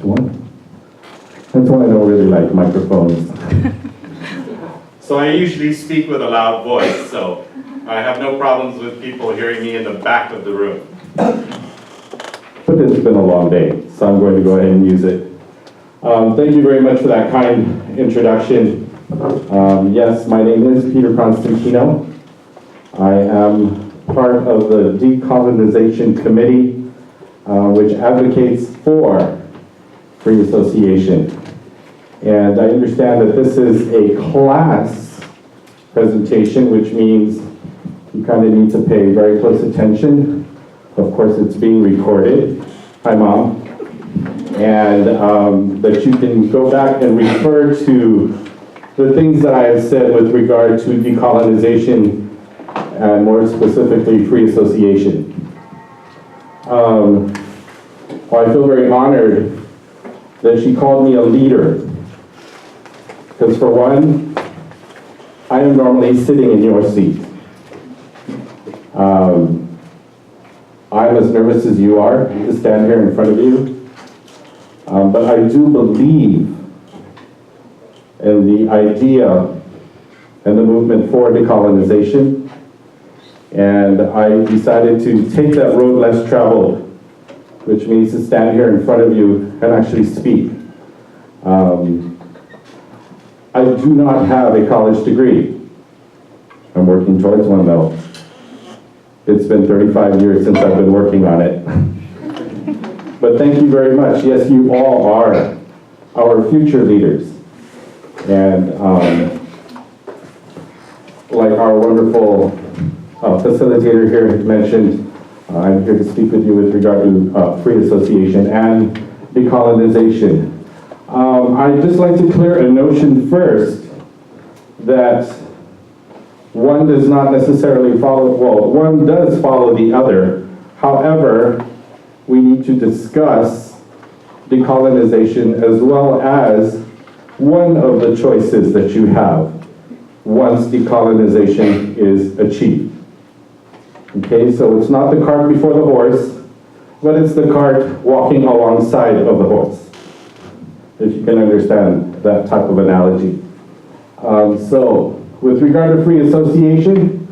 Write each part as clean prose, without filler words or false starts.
one. That's why I don't really like microphones. So I usually speak with a loud voice, so I have no problems with people hearing me in the back of the room. But it's been a long day, so I'm going to go ahead and use it. Thank you very much for that kind introduction. Yes, my name is Peter Constintino. I am part of the Decolonization Committee, which advocates for free association. And I understand that this is a class presentation, which means you kind of need to pay very close attention. Of course, it's being recorded. Hi, Mom. And that you can go back and refer to the things that I have said with regard to decolonization and more specifically free association. Well, I feel very honored that she called me a leader. Because for one, I am normally sitting in your seat. I'm as nervous as you are to stand here in front of you. But I do believe in the idea and the movement for decolonization. And I decided to take that road less traveled, which means to stand here in front of you and actually speak. I do not have a college degree. I'm working towards one though. It's been 35 years since I've been working on it. But thank you very much. Yes, you all are our future leaders. And like our wonderful facilitator here had mentioned, I'm here to speak with you with regard to free association and decolonization. I'd just like to clear a notion first that one does not necessarily follow, well, one does follow the other. However, we need to discuss decolonization as well as one of the choices that you have once decolonization is achieved. Okay, so it's not the cart before the horse, but it's the cart walking alongside of the horse, if you can understand that type of analogy. So, with regard to free association,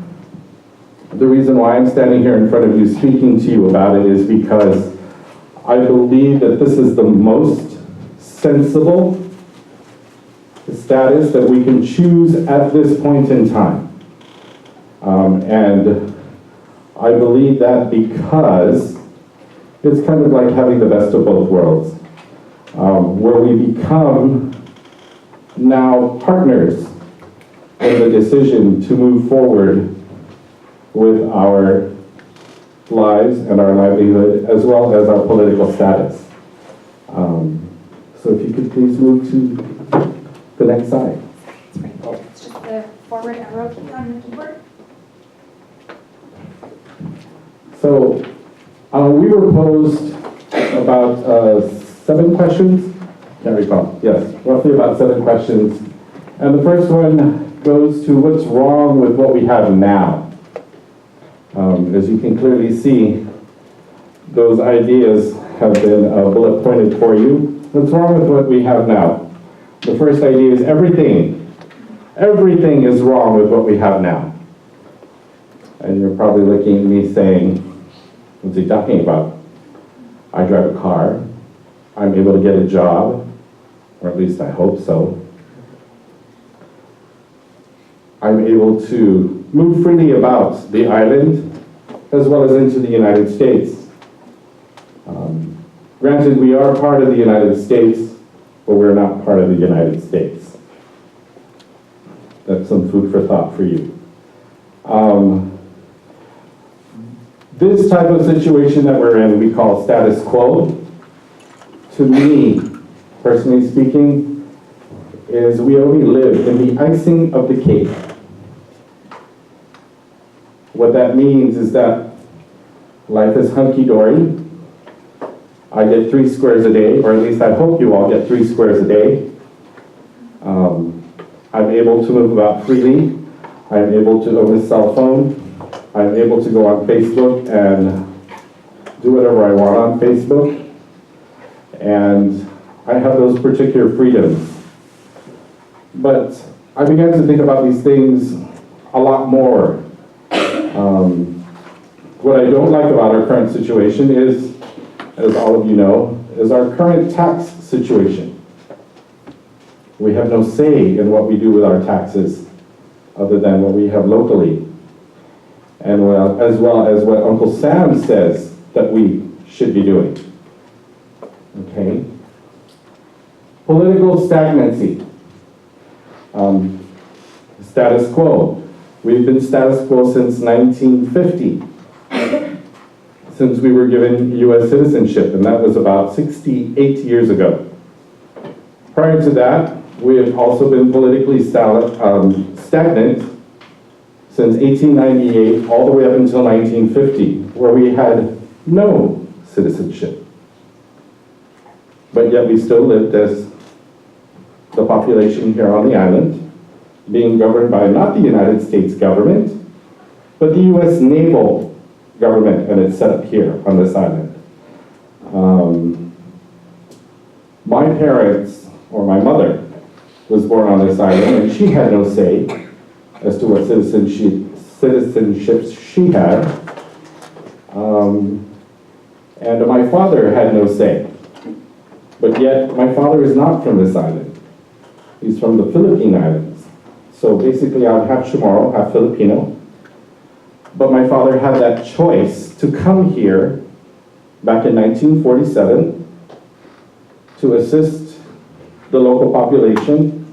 the reason why I'm standing here in front of you speaking to you about it is because I believe that this is the most sensible status that we can choose at this point in time. And I believe that because it's kind of like having the best of both worlds, where we become now partners in the decision to move forward with our lives and our livelihood, as well as our political status. So if you could please move to the next slide. It's just the forward arrow key on the keyboard. So we were posed about 7 questions. Can't recall. Yes, roughly about 7 questions. And the first one goes to what's wrong with what we have now. As you can clearly see, those ideas have been bullet pointed for you. What's wrong with what we have now? The first idea is everything. Everything is wrong with what we have now. And you're probably looking at me saying, what's he talking about? I drive a car. I'm able to get a job, or at least I hope so. I'm able to move freely about the island as well as into the United States. Granted, we are part of the United States, but we're not part of the United States. That's some food for thought for you. This type of situation that we're in, we call status quo. To me, personally speaking, is we only live in the icing of the cake. What that means is that life is hunky-dory. I get 3 squares a day, or at least I hope you all get 3 squares a day. I'm able to move about freely. I'm able to own a cell phone. I'm able to go on Facebook and do whatever I want on Facebook. And I have those particular freedoms. But I began to think about these things a lot more. What I don't like about our current situation is, as all of you know, is our current tax situation. We have no say in what we do with our taxes other than what we have locally. And as well as what Uncle Sam says that we should be doing. Okay? Political stagnancy. Status quo. We've been status quo since 1950, since we were given U.S. citizenship, and that was about 68 years ago. Prior to that, we have also been politically stagnant since 1898 all the way up until 1950, where we had no citizenship. But yet we still lived as the population here on the island, being governed by not the United States government, but the U.S. naval government, and it's set up here on this island. My parents, or my mother, was born on this island, and she had no say as to what citizenships she had. And my father had no say. But yet, my father is not from this island. He's from the Philippine Islands. So basically, I'm half Chamorro, half Filipino. But my father had that choice to come here back in 1947 to assist the local population,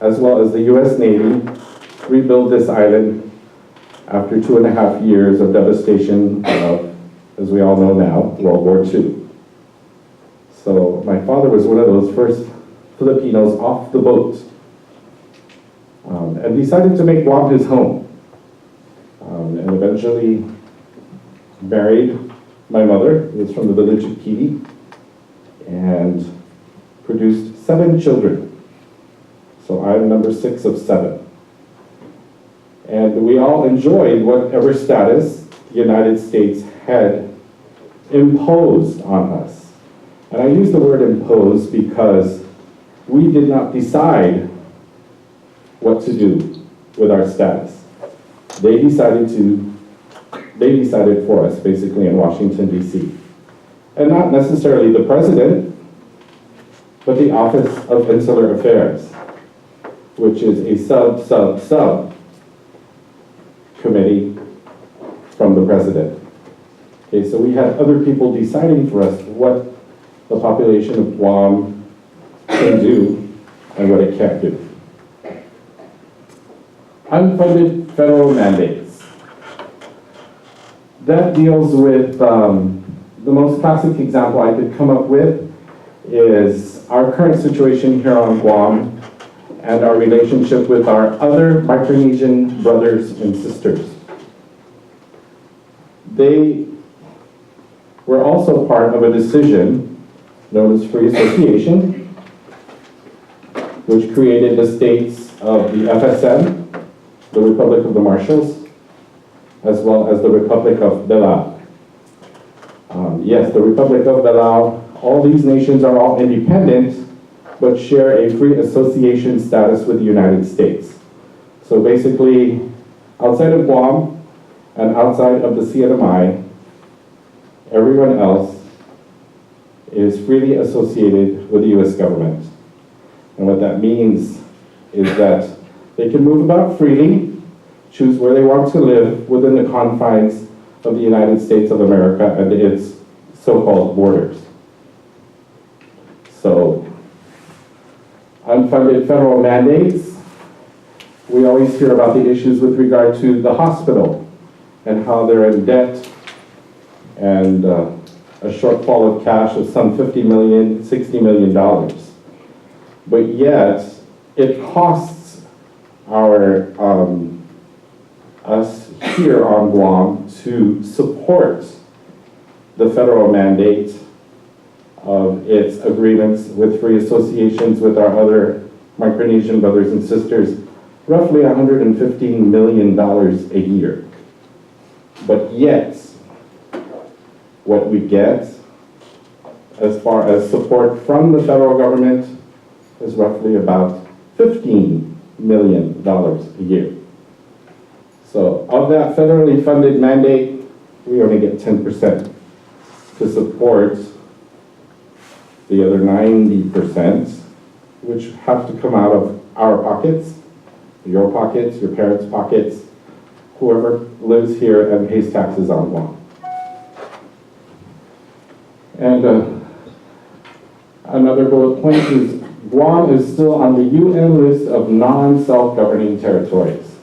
as well as the U.S. Navy, rebuild this island after 2.5 years of devastation of, as we all know now, World War II. So my father was one of those first Filipinos off the boat and decided to make Guam his home. And eventually married my mother, who was from the village of Kili, and produced 7 children. So I'm number 6 of 7. And we all enjoyed whatever status the United States had imposed on us. And I use the word impose because we did not decide what to do with our status. They decided for us, basically, in Washington, D.C. And not necessarily the president, but the Office of Insular Affairs, which is a sub committee from the president. Okay, so we had other people deciding for us what the population of Guam can do and what it can't do. Unfunded federal mandates. That deals with, the most classic example I could come up with is our current situation here on Guam and our relationship with our other Micronesian brothers and sisters. They were also part of a decision known as Free Association, which created the states of the FSM, the Republic of the Marshalls, as well as the Republic of Belau. Yes, the Republic of Belau, all these nations are all independent, but share a free association status with the United States. So basically, outside of Guam and outside of the CNMI, everyone else is freely associated with the U.S. government. And what that means is that they can move about freely, choose where they want to live within the confines of the United States of America and its so-called borders. So, unfunded federal mandates, we always hear about the issues with regard to the hospital and how they're in debt and a shortfall of cash of some $50 million, $60 million. But yet, it costs us here on Guam to support the federal mandate of its agreements with free associations with our other Micronesian brothers and sisters, roughly $115 million a year. But yet, what we get as far as support from the federal government, is roughly about $15 million a year. So of that federally funded mandate, we only get 10% to support the other 90%, which have to come out of our pockets, your pockets, your parents' pockets, whoever lives here and pays taxes on Guam. And another bullet point is Guam is still on the UN list of non-self-governing territories,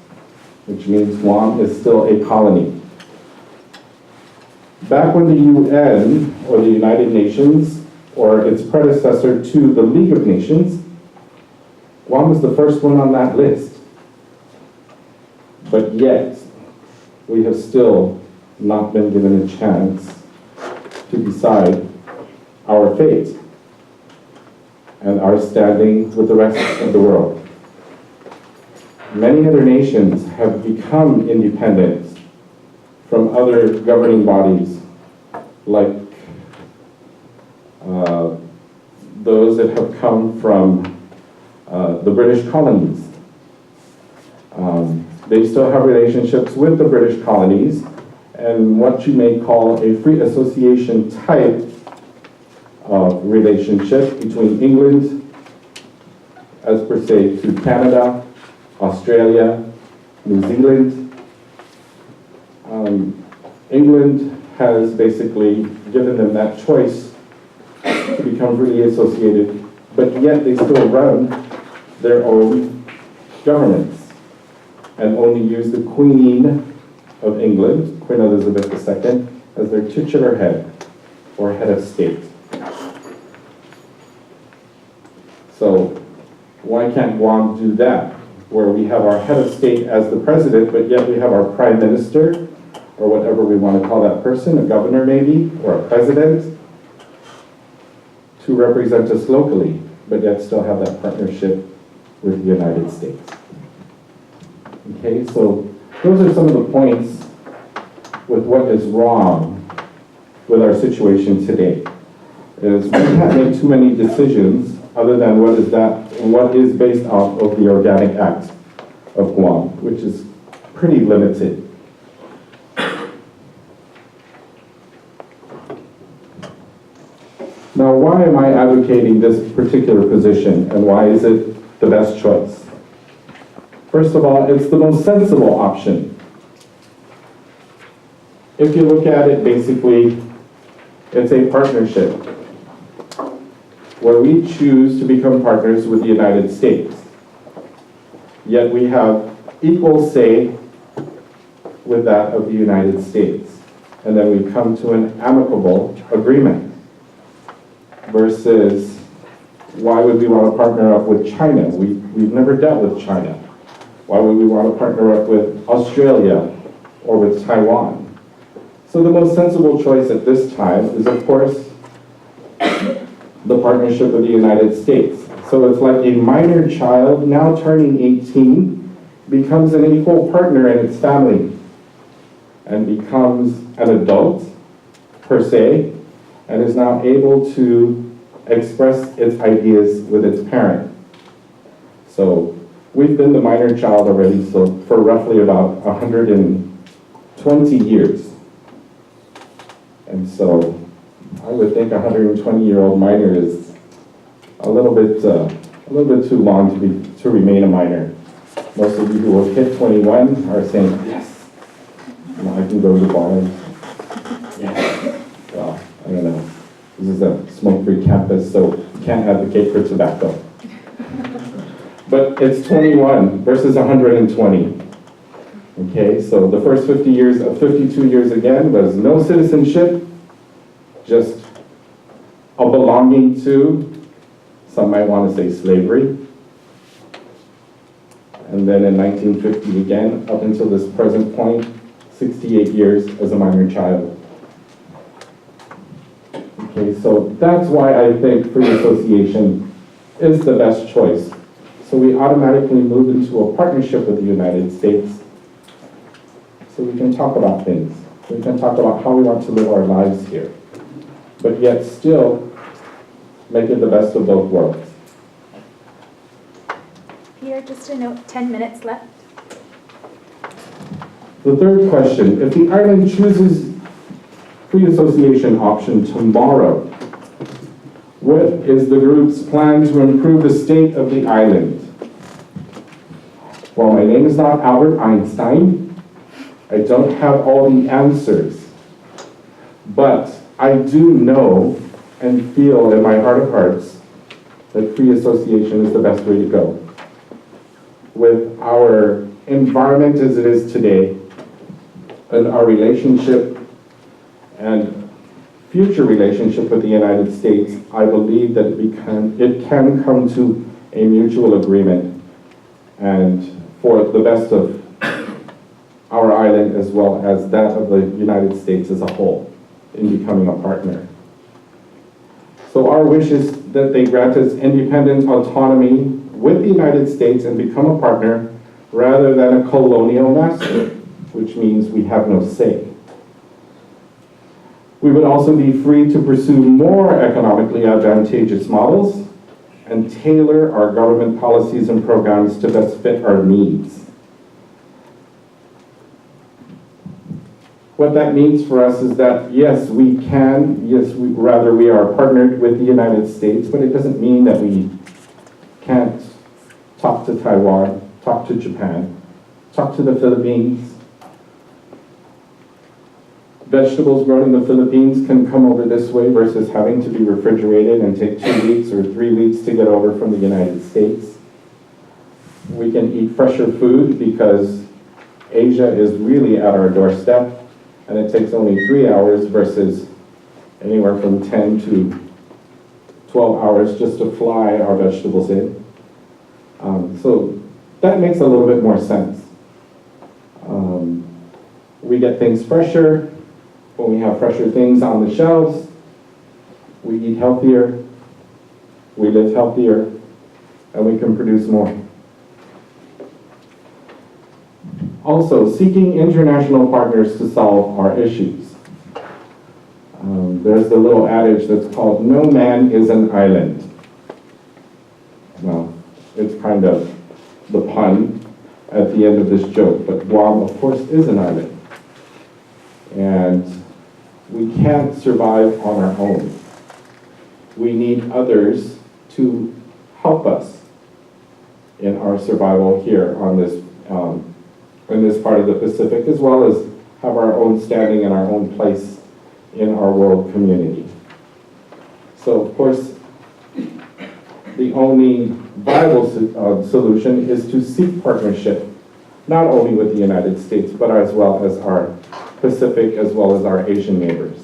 which means Guam is still a colony. Back when the UN, or the United Nations, or its predecessor to the League of Nations, Guam was the first one on that list. But yet, we have still not been given a chance to decide our fate and our standing with the rest of the world. Many other nations have become independent from other governing bodies, like those that have come from the British colonies. They still have relationships with the British colonies and what you may call a free association type of relationship between England, as per se, to Canada, Australia, New Zealand. England has basically given them that choice to become really associated, but yet they still run their own governments and only use the Queen of England, Queen Elizabeth II, as their titular head or head of state. So why can't Guam do that, where we have our head of state as the president, but yet we have our prime minister, or whatever we want to call that person, a governor maybe, or a president, to represent us locally, but yet still have that partnership with the United States. Okay, so those are some of the points with what is wrong with our situation today. Is we can't make too many decisions other than what is based off of the Organic Act of Guam, which is pretty limited. Now, why am I advocating this particular position, and why is it the best choice? First of all, it's the most sensible option. If you look at it, basically, it's a partnership where we choose to become partners with the United States. Yet we have equal say with that of the United States. And then we come to an amicable agreement. Versus, why would we want to partner up with China? We've never dealt with China. Why would we want to partner up with Australia or with Taiwan? So the most sensible choice at this time is, of course, the partnership with the United States. So it's like a minor child now turning 18 becomes an equal partner in its family and becomes an adult, per se, and is now able to express its ideas with its parent. So we've been the minor child already for roughly about 120 years. And so I would think a 120-year-old minor is a little bit too long to remain a minor. Most of you who will hit 21 are saying, yes, now I can go to the bar. Yes. Well, I don't know. This is a smoke-free campus, so you can't advocate for tobacco. But it's 21 versus 120. Okay, so the first 52 years again was no citizenship, just a belonging to, some might want to say slavery. And then in 1950 again, up until this present point, 68 years as a minor child. Okay, so that's why I think free association is the best choice. So we automatically move into a partnership with the United States so we can talk about things. We can talk about how we want to live our lives here. But yet still make it the best of both worlds. Peter, just a note, 10 minutes left. The third question, if the island chooses free association option tomorrow, what is the group's plan to improve the state of the island? Well, my name is not Albert Einstein. I don't have all the answers. But I do know and feel in my heart of hearts that free association is the best way to go. With our environment as it is today, and our relationship and future relationship with the United States, I believe that it can come to a mutual agreement and for the best of our island as well as that of the United States as a whole in becoming a partner. So our wish is that they grant us independent autonomy with the United States and become a partner rather than a colonial master, which means we have no say. We would also be free to pursue more economically advantageous models and tailor our government policies and programs to best fit our needs. What that means for us is that, yes, we are partnered with the United States, but it doesn't mean that we can't talk to Taiwan, talk to Japan, talk to the Philippines. Vegetables grown in the Philippines can come over this way versus having to be refrigerated and take 2 weeks or 3 weeks to get over from the United States. We can eat fresher food because Asia is really at our doorstep, and it takes only 3 hours versus anywhere from 10 to 12 hours just to fly our vegetables in. So that makes a little bit more sense. We get things fresher. When we have fresher things on the shelves, we eat healthier, we live healthier, and we can produce more. Also, seeking international partners to solve our issues. There's the little adage that's called, no man is an island. Well, it's kind of the pun at the end of this joke, but Guam, of course, is an island. And we can't survive on our own. We need others to help us in our survival here on this, in this part of the Pacific, as well as have our own standing and our own place in our world community. So, of course, the only viable solution is to seek partnership, not only with the United States, but as well as our Pacific, as well as our Asian neighbors.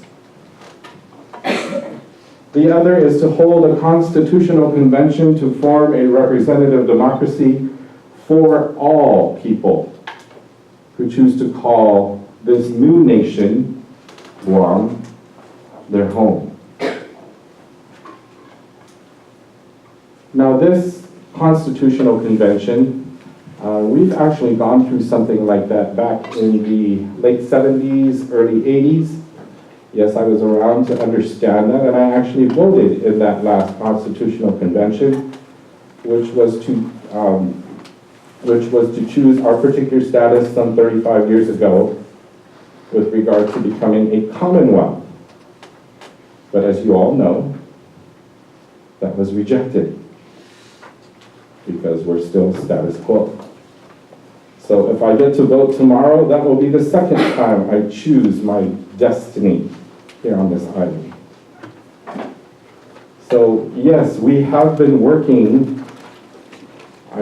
The other is to hold a constitutional convention to form a representative democracy for all people who choose to call this new nation, Guam, their home. Now this constitutional convention, we've actually gone through something like that back in the late 70s, early 80s. Yes, I was around to understand that, and I actually voted in that last constitutional convention, which was to choose our particular status some 35 years ago with regard to becoming a commonwealth. But as you all know, that was rejected because we're still status quo. So if I get to vote tomorrow, that will be the second time I choose my destiny here on this island. So yes, we have been working, I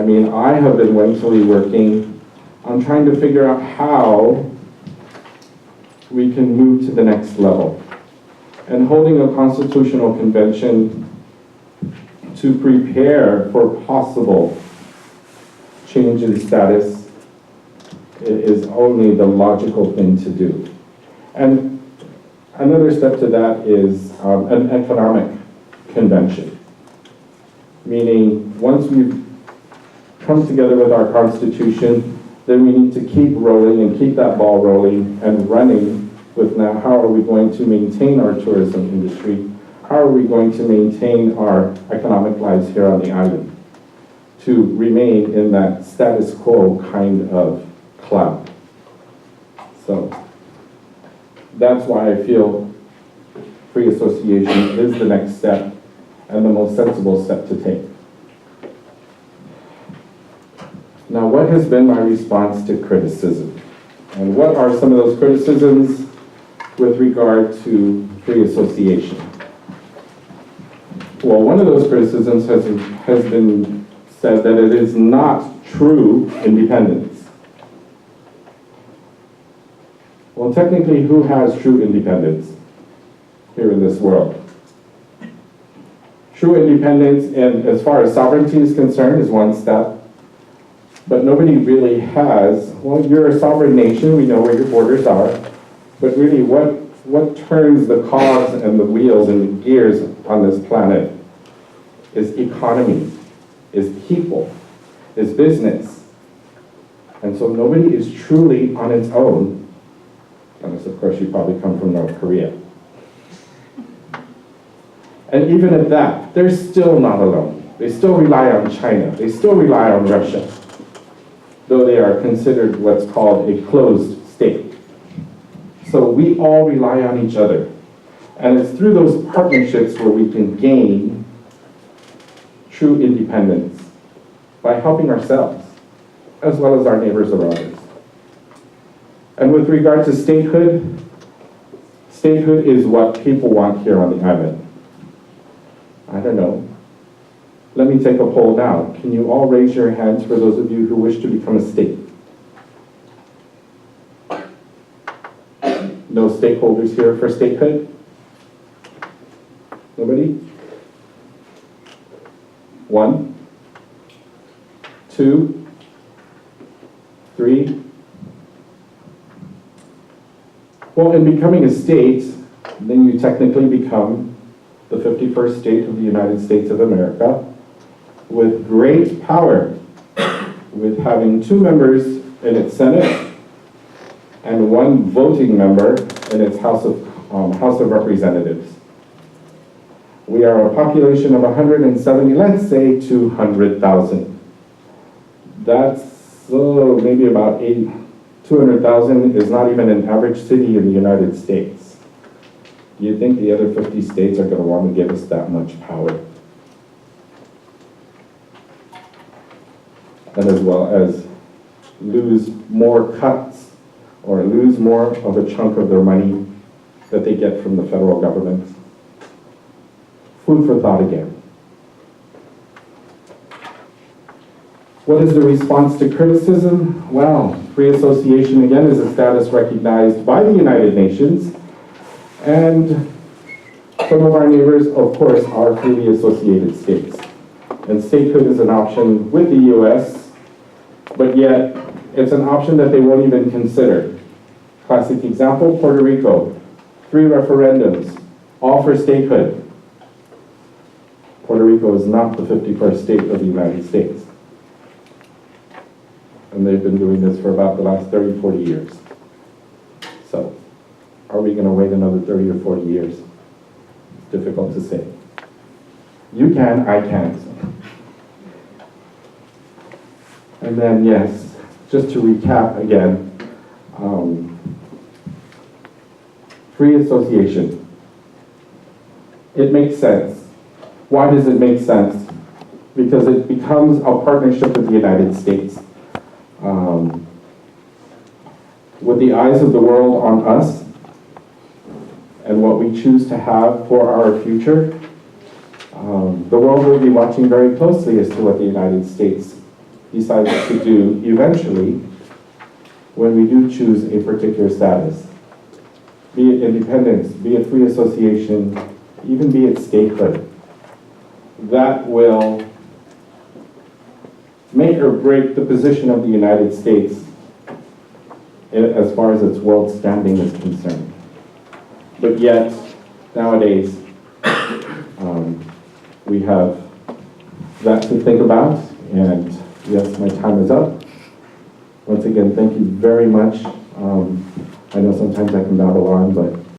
have been mentally working on trying to figure out how we can move to the next level. And holding a constitutional convention to prepare for possible change in status is only the logical thing to do. And another step to that is an economic convention, meaning once we've come together with our Constitution, then we need to keep rolling and keep that ball rolling and running with now how are we going to maintain our tourism industry, how are we going to maintain our economic lives here on the island to remain in that status quo kind of cloud? So that's why I feel free association is the next step and the most sensible step to take. Now, what has been my response to criticism? And what are some of those criticisms with regard to free association? Well, one of those criticisms has been said that it is not true independence. Well, technically, who has true independence here in this world? True independence, and as far as sovereignty is concerned, is one step. But nobody really has, well, you're a sovereign nation, we know where your borders are, but really what turns the cogs and the wheels and the gears on this planet is economy, is people, is business. And so nobody is truly on its own, unless of course you probably come from North Korea. And even at that, they're still not alone. They still rely on China, they still rely on Russia, though they are considered what's called a closed state. So we all rely on each other. And it's through those partnerships where we can gain true independence by helping ourselves, as well as our neighbors around us. And with regard to statehood, statehood is what people want here on the island. I don't know. Let me take a poll now. Can you all raise your hands for those of you who wish to become a state? No stakeholders here for statehood? Nobody? 1, 2, 3. Well, in becoming a state, then you technically become the 51st state of the United States of America, with great power, with having 2 members in its Senate and 1 voting member in its House of Representatives. We are a population of 170, let's say 200,000. That's maybe about 200,000 is not even an average city in the United States. Do you think the other 50 states are going to want to give us that much power? And as well as lose more cuts or lose more of a chunk of their money that they get from the federal government. Food for thought again. What is the response to criticism? Well, free association again is a status recognized by the United Nations, and some of our neighbors, of course, are freely associated states. And statehood is an option with the US, but yet it's an option that they won't even consider. Classic example, Puerto Rico, 3 referendums, all for statehood. Puerto Rico is not the 51st state of the United States. And they've been doing this for about the last 30, 40 years. So, are we going to wait another 30 or 40 years? It's difficult to say. You can, I can't. And then, yes, just to recap again, free association. It makes sense. Why does it make sense? Because it becomes a partnership with the United States. With the eyes of the world on us and what we choose to have for our future, the world will be watching very closely as to what the United States decides to do eventually when we do choose a particular status. Be it independence, be it free association, even be it statehood. That will make or break the position of the United States as far as its world standing is concerned. But yet, nowadays, we have that to think about, and yes, my time is up. Once again, thank you very much. I know sometimes I can babble on, but